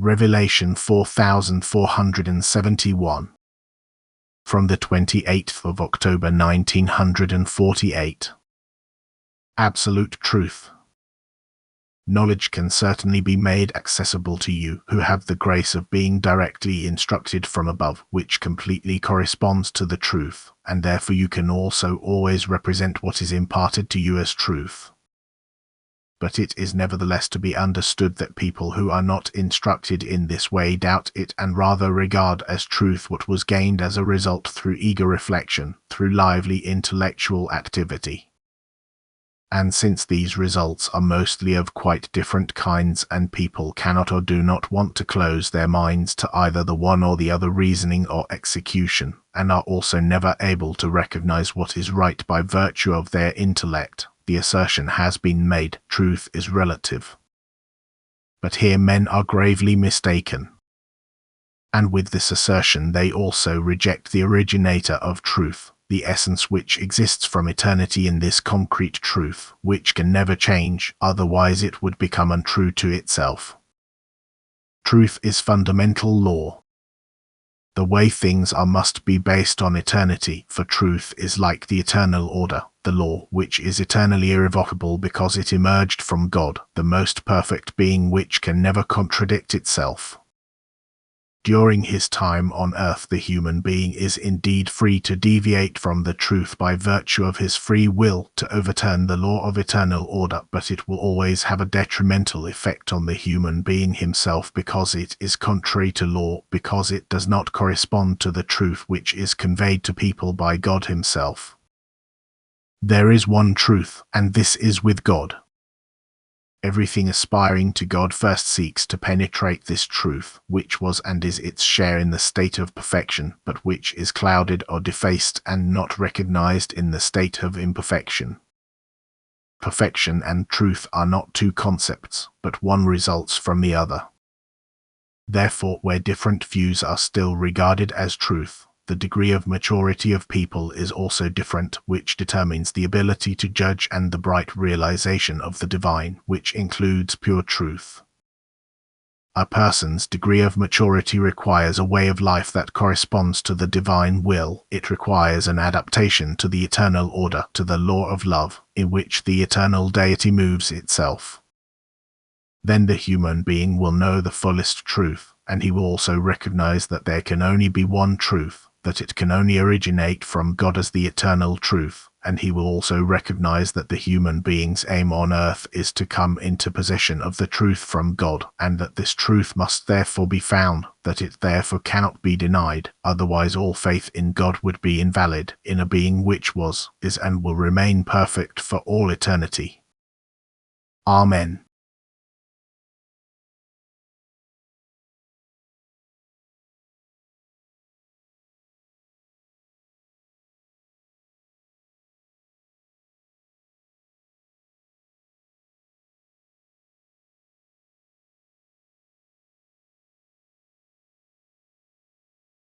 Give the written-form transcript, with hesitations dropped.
Revelation 4471. From the 28th of October 1948. Absolute truth. Knowledge can certainly be made accessible to you who have the grace of being directly instructed from above, which completely corresponds to the truth, and therefore you can also always represent what is imparted to you as truth. But it is nevertheless to be understood that people who are not instructed in this way doubt it and rather regard as truth what was gained as a result through eager reflection, through lively intellectual activity. And since these results are mostly of quite different kinds and people cannot or do not want to close their minds to either the one or the other reasoning or execution, and are also never able to recognize what is right by virtue of their intellect, the assertion has been made, truth is relative. But here men are gravely mistaken. And with this assertion they also reject the originator of truth, the essence which exists from eternity in this concrete truth, which can never change, otherwise it would become untrue to itself. Truth is fundamental law. The way things are must be based on eternity, for truth is like the eternal order, the law which is eternally irrevocable because it emerged from God, the most perfect being which can never contradict itself. During his time on earth the human being is indeed free to deviate from the truth by virtue of his free will to overturn the law of eternal order, but it will always have a detrimental effect on the human being himself because it is contrary to law, because it does not correspond to the truth which is conveyed to people by God himself. There is one truth, and this is with God. Everything aspiring to God first seeks to penetrate this truth, which was and is its share in the state of perfection, but which is clouded or defaced and not recognized in the state of imperfection. Perfection and truth are not two concepts, but one results from the other. Therefore, where different views are still regarded as truth, the degree of maturity of people is also different, which determines the ability to judge and the bright realization of the divine, which includes pure truth. A person's degree of maturity requires a way of life that corresponds to the divine will. It requires an adaptation to the eternal order, to the law of love, in which the eternal deity moves itself. Then the human being will know the fullest truth, and he will also recognize that there can only be one truth, that it can only originate from God as the eternal truth, and he will also recognize that the human being's aim on earth is to come into possession of the truth from God, and that this truth must therefore be found, that it therefore cannot be denied, otherwise all faith in God would be invalid, in a being which was, is and will remain perfect for all eternity. Amen.